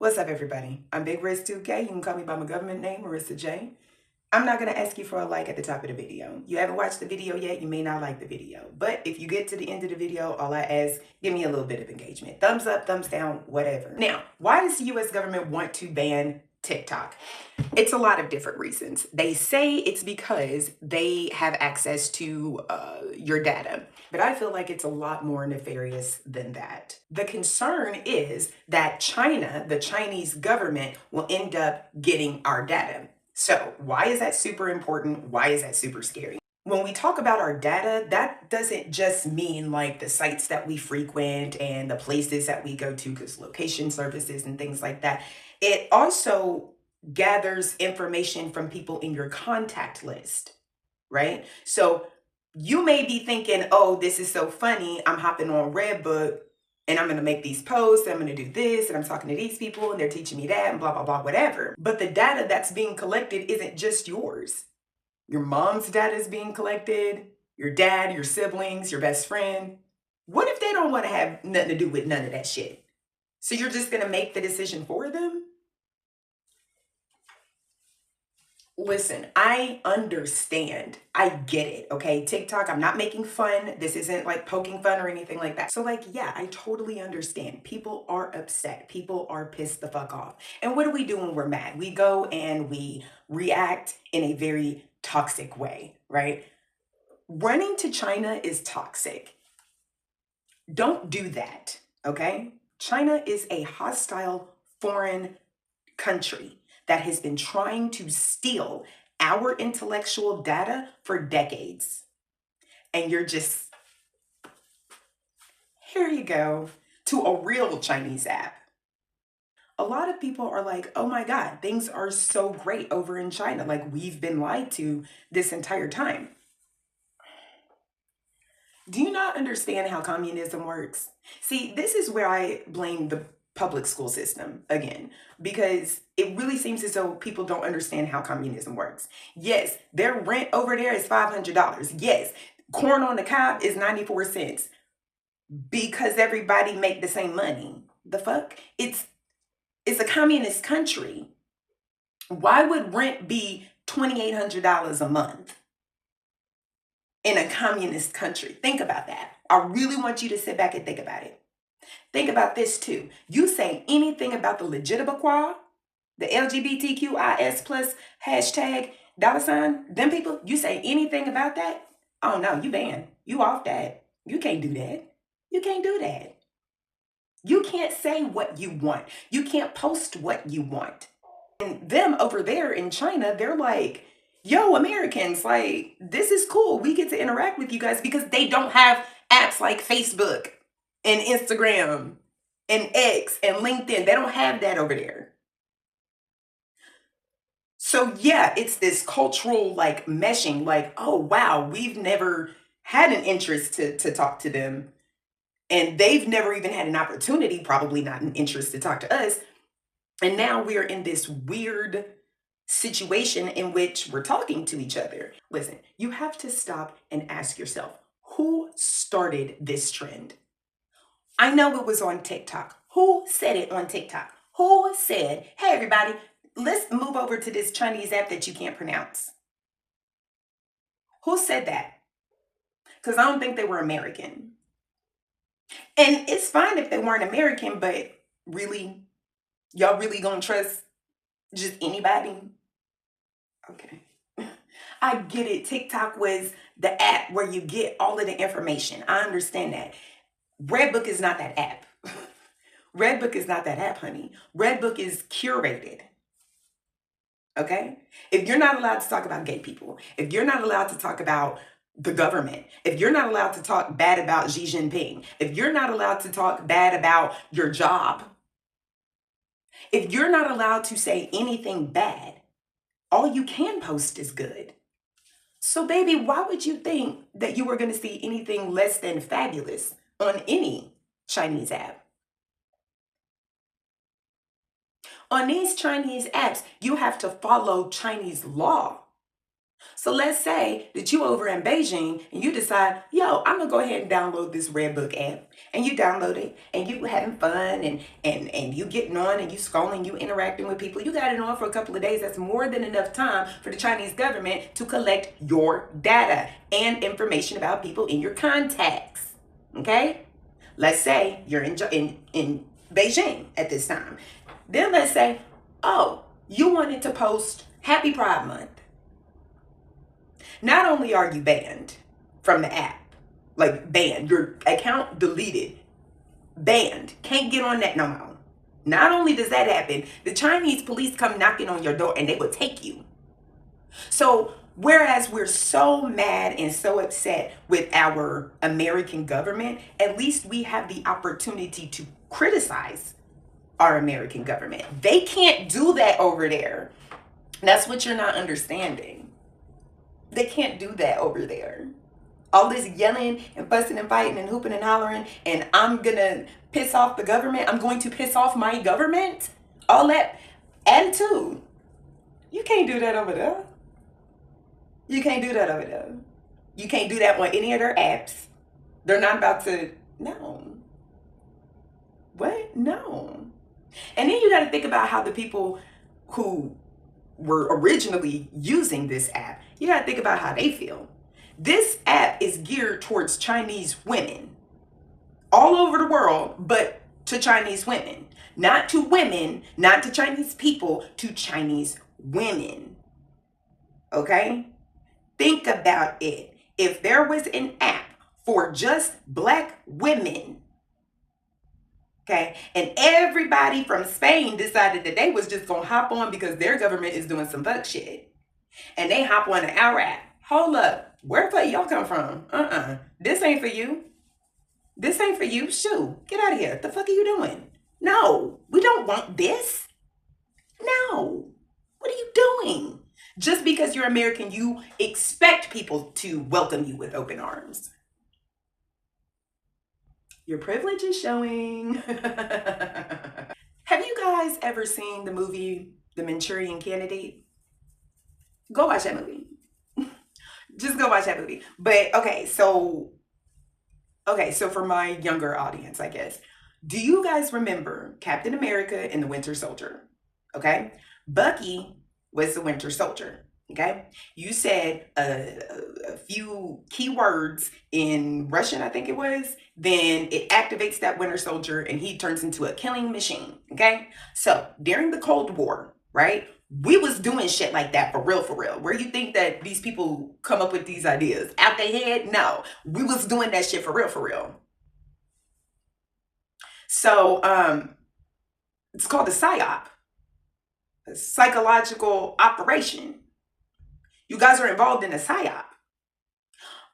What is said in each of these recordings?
What's up, everybody? I'm Big Riz 2K. You can call me by my government name, Marissa J. I'm not going to ask you for a like at the top of the video. You haven't watched the video yet, you may not like the video. But if you get to the end of the video, all I ask, give me a little bit of engagement. Thumbs up, thumbs down, whatever. Now, why does the US government want to ban TikTok? It's a lot of different reasons. They say it's because they have access to your data, but I feel like it's a lot more nefarious than that. The concern is that China, the Chinese government, will end up getting our data. So why is that super important? Why is that super scary? When we talk about our data, that doesn't just mean like the sites that we frequent and the places that we go to, because location services and things like that. It also gathers information from people in your contact list, right? So you may be thinking, oh, this is so funny. I'm hopping on Redbook and I'm going to make these posts. I'm going to do this and I'm talking to these people and they're teaching me that and blah, blah, blah, whatever. But the data that's being collected isn't just yours. Your mom's data is being collected, your dad, your siblings, your best friend. What if they don't want to have nothing to do with none of that shit? So you're just going to make the decision for them? Listen, I understand. I get it, okay? TikTok, I'm not making fun. This isn't like poking fun or anything like that. So like, yeah, I totally understand. People are upset. People are pissed the fuck off. And what do we do when we're mad? We go and we react in a very toxic way, right? Running to China is toxic. Don't do that, okay? China is a hostile foreign country that has been trying to steal our intellectual data for decades. And you're just, here you go, to a real Chinese app. A lot of people are like, oh my God, things are so great over in China. Like, we've been lied to this entire time. Do you not understand how communism works? See, this is where I blame the public school system again, because it really seems as though people don't understand how communism works. Yes, their rent over there is $500. Yes, corn on the cob is 94 cents because everybody make the same money. The fuck? It's a communist country. Why would rent be $2,800 a month in a communist country? Think about that. I really want you to sit back and think about it. Think about this too. You say anything about the Legitimaquad, the LGBTQIS plus hashtag $, them people, you say anything about that? Oh no, you banned. You off that. You can't do that. You can't do that. You can't say what you want. You can't post what you want. And them over there in China, they're like, yo, Americans, like, this is cool. We get to interact with you guys because they don't have apps like Facebook and Instagram and X and LinkedIn. They don't have that over there. So yeah, it's this cultural like meshing, like, oh wow, we've never had an interest to talk to them. And they've never even had an opportunity, probably not an interest to talk to us. And now we're in this weird situation in which we're talking to each other. Listen, you have to stop and ask yourself, who started this trend? I know it was on TikTok. Who said it on TikTok? Who said, hey, everybody, let's move over to this Chinese app that you can't pronounce? Who said that? Because I don't think they were American. And it's fine if they weren't American, but really, y'all really gonna trust just anybody? Okay. I get it. TikTok was the app where you get all of the information. I understand that. Redbook is not that app. Redbook is not that app, honey. Redbook is curated. Okay? If you're not allowed to talk about gay people, if you're not allowed to talk about the government, if you're not allowed to talk bad about Xi Jinping, if you're not allowed to talk bad about your job, if you're not allowed to say anything bad, all you can post is good. So, baby, why would you think that you were going to see anything less than fabulous on any Chinese app? On these Chinese apps, you have to follow Chinese law. So let's say that you over in Beijing and you decide, yo, I'm gonna go ahead and download this Redbook app. And you download it and you having fun and you getting on and you scrolling, you interacting with people. You got it on for a couple of days. That's more than enough time for the Chinese government to collect your data and information about people in your contacts. Okay? Let's say you're in Beijing at this time. Then let's say, oh, you wanted to post Happy Pride Month. Not only are you banned from the app, like banned, your account deleted, banned, can't get on that no more. Not only does that happen, the Chinese police come knocking on your door and they will take you. So whereas we're so mad and so upset with our American government, at least we have the opportunity to criticize our American government. They can't do that over there. That's what you're not understanding. They can't do that over there. All this yelling and fussing and fighting and hooping and hollering, and I'm gonna piss off the government. I'm going to piss off my government. All that attitude. You can't do that over there. You can't do that over there. You can't do that on any of their apps. They're not about to. No. What? No. And then you got to think about how the people who were originally using this app, you got to think about how they feel. This app is geared towards Chinese women all over the world, but to Chinese women. Not to women, not to Chinese people, to Chinese women. Okay? Think about it. If there was an app for just Black women, okay, and everybody from Spain decided that they was just gonna hop on because their government is doing some fuck shit, and they hop on our app. Hold up, where the fuck y'all come from? This ain't for you. This ain't for you. Shoo, get out of here. The fuck are you doing? No, we don't want this. No, what are you doing? Just because you're American, you expect people to welcome you with open arms. Your privilege is showing. Have you guys ever seen the movie The Manchurian Candidate? Go watch that movie. Just go watch that movie. But okay, so for my younger audience, I guess, do you guys remember Captain America and the Winter Soldier? Okay, Bucky was the Winter Soldier. Okay, you said a few keywords in Russian, I think it was, then it activates that Winter Soldier and he turns into a killing machine. Okay, so during the Cold War, right, we was doing shit like that for real, where you think that these people come up with these ideas out their head. No, we was doing that shit for real. So it's called a psyop, a psychological operation. You guys are involved in a psyop.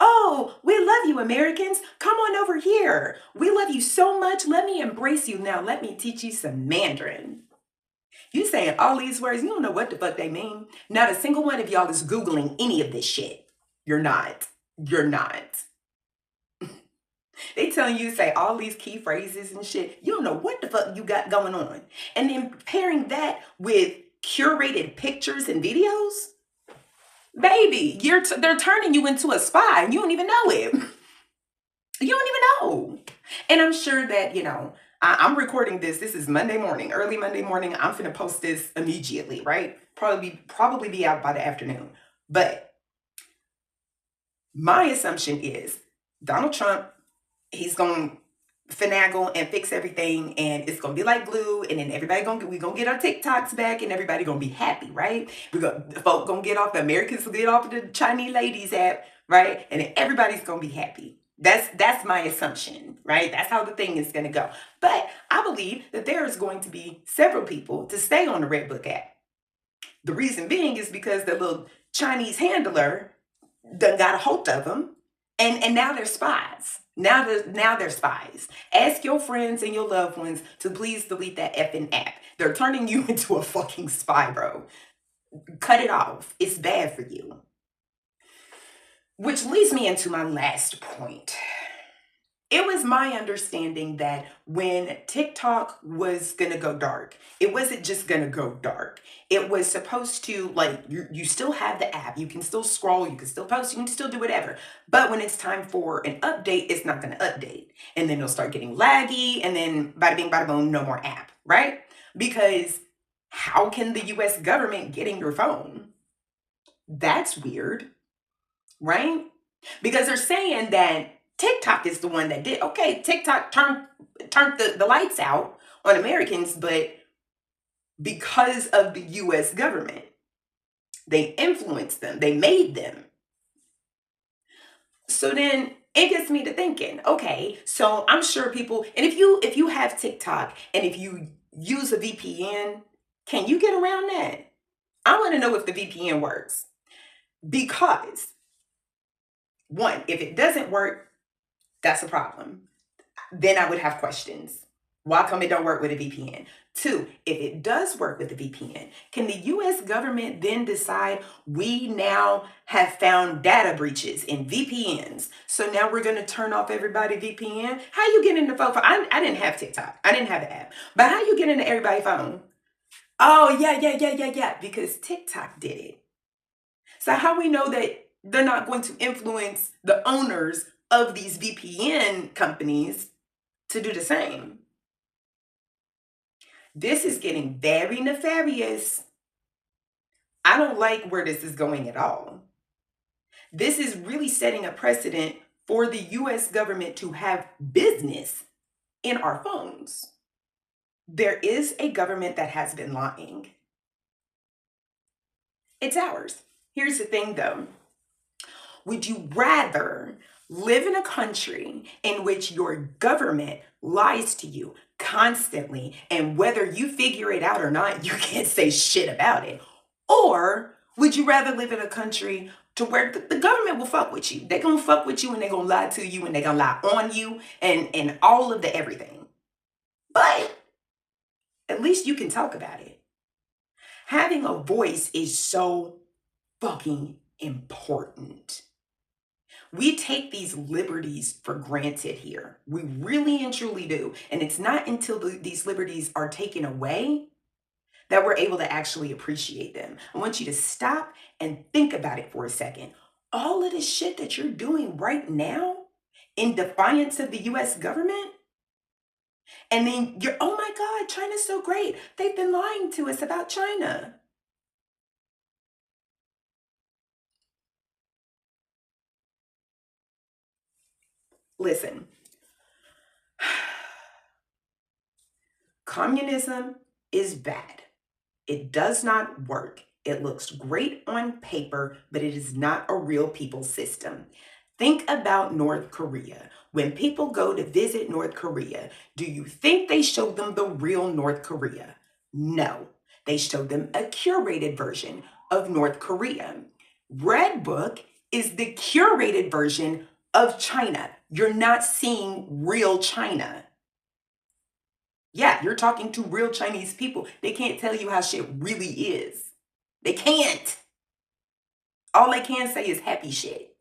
Oh, we love you, Americans. Come on over here. We love you so much. Let me embrace you now. Let me teach you some Mandarin. You saying all these words, you don't know what the fuck they mean. Not a single one of y'all is Googling any of this shit. You're not. You're not. They telling you to say all these key phrases and shit. You don't know what the fuck you got going on. And then pairing that with curated pictures and videos. Baby, they're turning you into a spy and you don't even know it. You don't even know. And I'm sure that, I'm recording this. This is Monday morning, early Monday morning. I'm finna post this immediately, right? Probably be out by the afternoon. But my assumption is Donald Trump, he's gonna finagle and fix everything, and it's gonna be like glue, and then we gonna get our TikToks back, and everybody gonna be happy, right? Folk gonna get off, the Americans will get off the Chinese ladies app, right? And then everybody's gonna be happy. That's my assumption, right? That's how the thing is gonna go. But I believe that there is going to be several people to stay on the Redbook app. The reason being is because the little Chinese handler done got a hold of them, and now they're spies. Now they're spies. Ask your friends and your loved ones to please delete that effing app. They're turning you into a fucking spy, bro. Cut it off. It's bad for you. Which leads me into my last point. It was my understanding that when TikTok was gonna go dark, it wasn't just gonna go dark. It was supposed to, like, you still have the app, you can still scroll, you can still post, you can still do whatever. But when it's time for an update, it's not gonna update. And then it'll start getting laggy, and then bada bing, bada boom, no more app, right? Because how can the US government get in your phone? That's weird, right? Because they're saying that TikTok is the one that did. Okay, TikTok turned the lights out on Americans, but because of the US government, they influenced them, they made them. So then it gets me to thinking, okay, so I'm sure people, and if you have TikTok and if you use a VPN, can you get around that? I want to know if the VPN works. Because one, if it doesn't work, that's a problem. Then I would have questions. Why come it don't work with a VPN? Two, if it does work with a VPN, can the US government then decide we now have found data breaches in VPNs? So now we're going to turn off everybody VPN? How you get into phone? I didn't have TikTok. I didn't have the app. But how you get into everybody's phone? Oh, yeah. Because TikTok did it. So how we know that they're not going to influence the owners of these VPN companies to do the same? This is getting very nefarious. I don't like where this is going at all. This is really setting a precedent for the US government to have business in our phones. There is a government that has been lying. It's ours. Here's the thing though. Would you rather live in a country in which your government lies to you constantly, and whether you figure it out or not, you can't say shit about it? Or would you rather live in a country to where the government will fuck with you? They're gonna fuck with you and they're gonna lie to you and they're gonna lie on you and all of the everything. But at least you can talk about it. Having a voice is so fucking important. We take these liberties for granted here. We really and truly do. And it's not until these liberties are taken away that we're able to actually appreciate them. I want you to stop and think about it for a second. All of this shit that you're doing right now in defiance of the US government, and then you're, oh my God, China's so great. They've been lying to us about China. Listen, communism is bad. It does not work. It looks great on paper, but it is not a real people system. Think about North Korea. When people go to visit North Korea, do you think they show them the real North Korea? No. They show them a curated version of North Korea. Red Book is the curated version of China. You're not seeing real China. Yeah, you're talking to real Chinese people. They can't tell you how shit really is. They can't. All they can say is happy shit.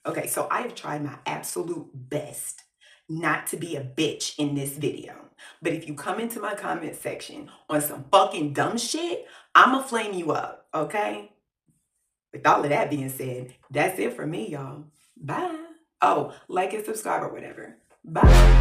Okay, so I have tried my absolute best not to be a bitch in this video. But if you come into my comment section on some fucking dumb shit, I'ma flame you up, okay? With all of that being said, that's it for me, y'all. Bye. Oh, like and subscribe or whatever. Bye.